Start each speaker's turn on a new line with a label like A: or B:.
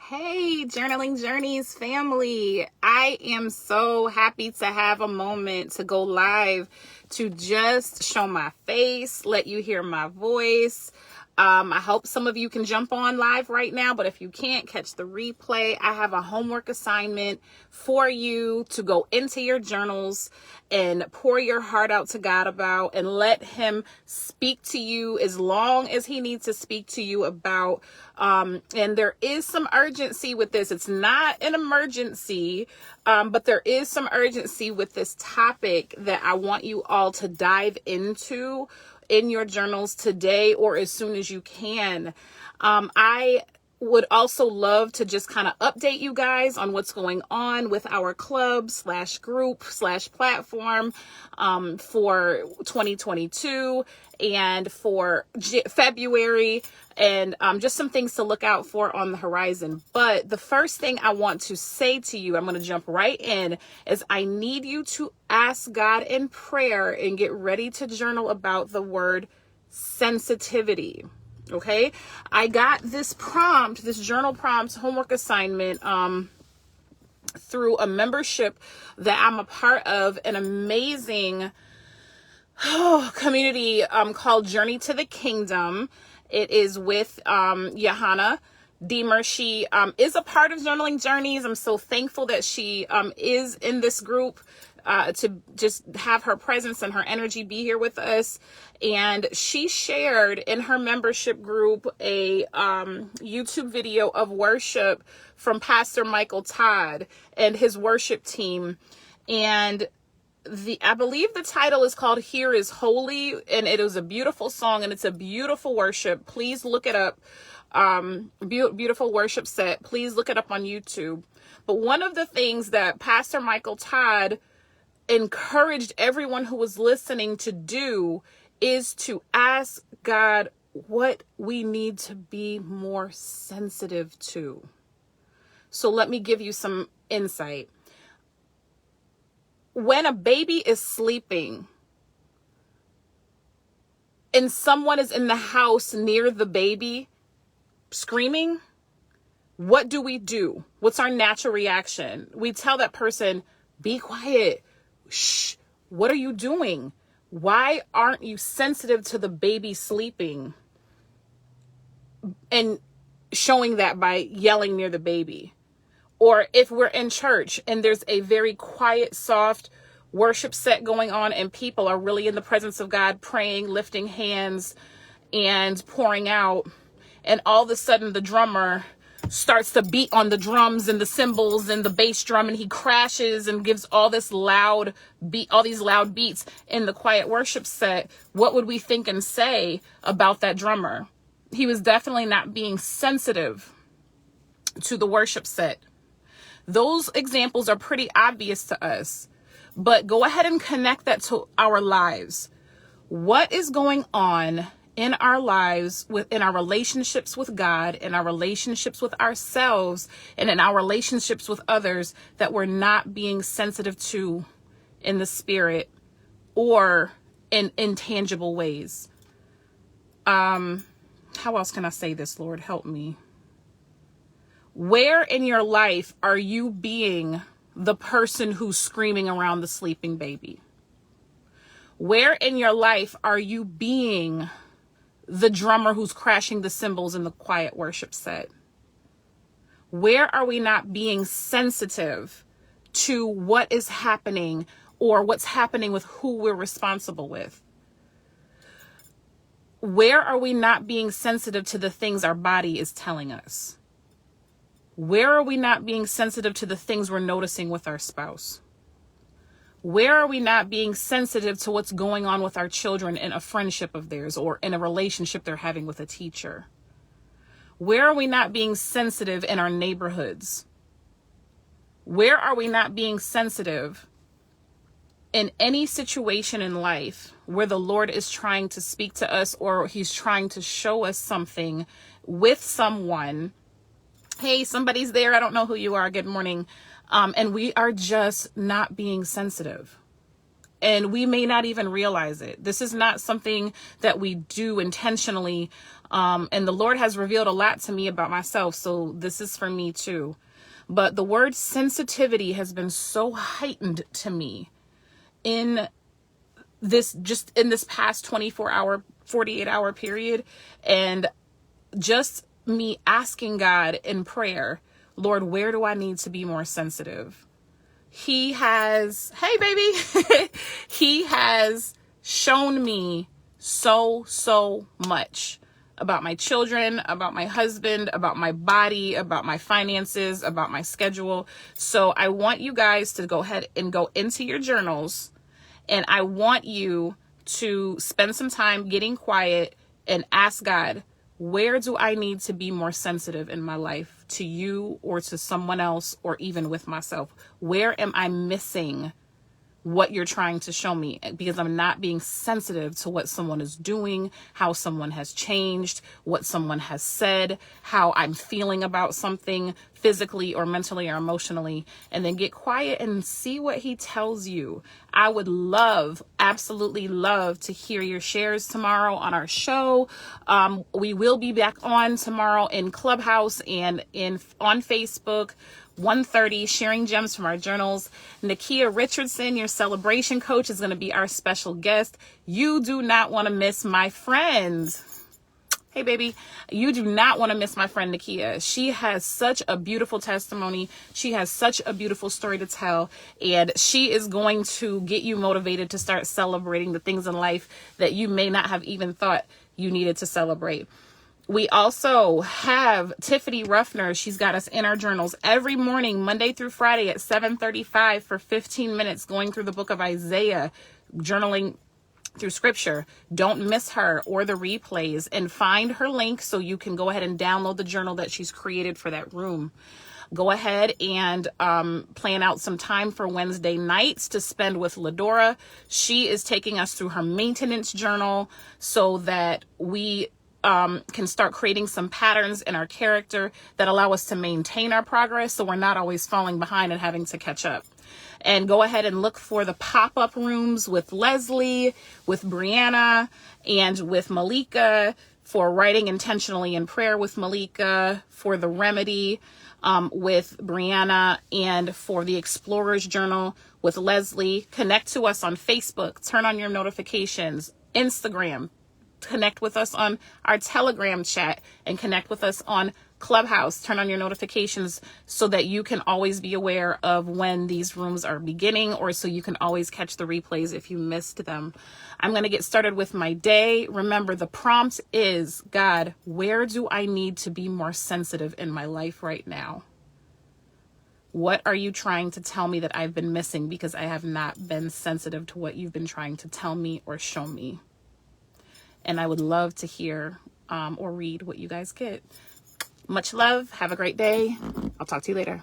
A: Hey, Journaling Journeys family. I am so happy to have a moment to go live to just show my face, let you hear my voice. I hope some of you can jump on live right now, but if you can't, catch the replay. I have a homework assignment for you to go into your journals and pour your heart out to God about and let him speak to you as long as he needs to speak to you about. And there is some urgency with this. It's not an emergency, but there is some urgency with this topic that I want you all to dive into in your journals today or as soon as you can. I would also love to just kind of update you guys on what's going on with our club / group / platform for 2022 and for February, and just some things to look out for on the horizon. But the first thing I want to say to you, I'm going to jump right in, is I need you to ask God in prayer and get ready to journal about the word sensitivity. Okay, I got this journal prompt homework assignment through a membership that I'm a part of, an amazing community called Journey to the Kingdom. It is with Johanna Deemer. She is a part of Journaling Journeys. I'm so thankful that she is in this group to just have her presence and her energy be here with us. And she shared in her membership group a YouTube video of worship from Pastor Michael Todd and his worship team. And I believe the title is called Here is Holy, and it is a beautiful song and it's a beautiful worship. Please look it up. Beautiful worship set. Please look it up on YouTube. But one of the things that Pastor Michael Todd encouraged everyone who was listening to do is to ask God what we need to be more sensitive to. So let me give you some insight. When a baby is sleeping and someone is in the house near the baby screaming, what do? What's our natural reaction? We tell that person, be quiet. Shh, what are you doing? Why aren't you sensitive to the baby sleeping? And showing that by yelling near the baby. Or if we're in church and there's a very quiet, soft worship set going on and people are really in the presence of God, praying, lifting hands, and pouring out, and all of a sudden the drummer starts to beat on the drums and the cymbals and the bass drum, and he crashes and gives all these loud beats in the quiet worship set, what would we think and say about that drummer? He was definitely not being sensitive to the worship set. Those examples are pretty obvious to us, but go ahead and connect that to our lives. What is going on in our lives, in our relationships with God, in our relationships with ourselves, and in our relationships with others that we're not being sensitive to in the spirit or in intangible ways? How else can I say this, Lord? Help me. Where in your life are you being the person who's screaming around the sleeping baby? Where in your life are you being the drummer who's crashing the cymbals in the quiet worship set? Where are we not being sensitive to what is happening or what's happening with who we're responsible with? Where are we not being sensitive to the things our body is telling us? Where are we not being sensitive to the things we're noticing with our spouse? Where are we not being sensitive to what's going on with our children in a friendship of theirs or in a relationship they're having with a teacher? Where are we not being sensitive in our neighborhoods? Where are we not being sensitive in any situation in life where the Lord is trying to speak to us or he's trying to show us something with someone? Hey, somebody's there. I don't know who you are. Good morning. And we are just not being sensitive. And we may not even realize it. This is not something that we do intentionally And the Lord has revealed a lot to me about myself. So this is for me too. But the word sensitivity has been so heightened to me in this past 24-hour, 48-hour period. And just me asking God in prayer, Lord, where do I need to be more sensitive? He has, hey baby, he has shown me so much about my children, about my husband, about my body, about my finances, about my schedule. So I want you guys to go ahead and go into your journals, and I want you to spend some time getting quiet and ask God, where do I need to be more sensitive in my life, to you or to someone else, or even with myself? Where am I missing what you're trying to show me? Because I'm not being sensitive to what someone is doing, how someone has changed, what someone has said, how I'm feeling about something physically or mentally or emotionally. And then get quiet and see what he tells you. I would absolutely love to hear your shares tomorrow on our show. We will be back on tomorrow in Clubhouse and on Facebook, 1:30, sharing gems from our journals. Nakia Richardson, your celebration coach, is going to be our special guest. You do not want to miss my friends. Hey, baby, you do not want to miss my friend Nakia. She has such a beautiful testimony. She has such a beautiful story to tell. And she is going to get you motivated to start celebrating the things in life that you may not have even thought you needed to celebrate. We also have Tiffany Ruffner. She's got us in our journals every morning, Monday through Friday at 7:35 for 15 minutes, going through the book of Isaiah, journaling through scripture. Don't miss her or the replays, and find her link so you can go ahead and download the journal that she's created for that room. Go ahead and plan out some time for Wednesday nights to spend with Ladora. She is taking us through her maintenance journal so that we can start creating some patterns in our character that allow us to maintain our progress, so we're not always falling behind and having to catch up. And go ahead and look for the pop-up rooms with Leslie, with Brianna, and with Malika, for writing intentionally in prayer with Malika, for the remedy with Brianna, and for the Explorer's Journal with Leslie. Connect to us on Facebook. Turn on your notifications. Instagram. Connect with us on our Telegram chat, and connect with us on Clubhouse. Turn on your notifications so that you can always be aware of when these rooms are beginning, or so you can always catch the replays if you missed them. I'm going to get started with my day. Remember, the prompt is, God, where do I need to be more sensitive in my life right now? What are you trying to tell me that I've been missing because I have not been sensitive to what you've been trying to tell me or show me? And I would love to hear or read what you guys get. Much love. Have a great day. I'll talk to you later.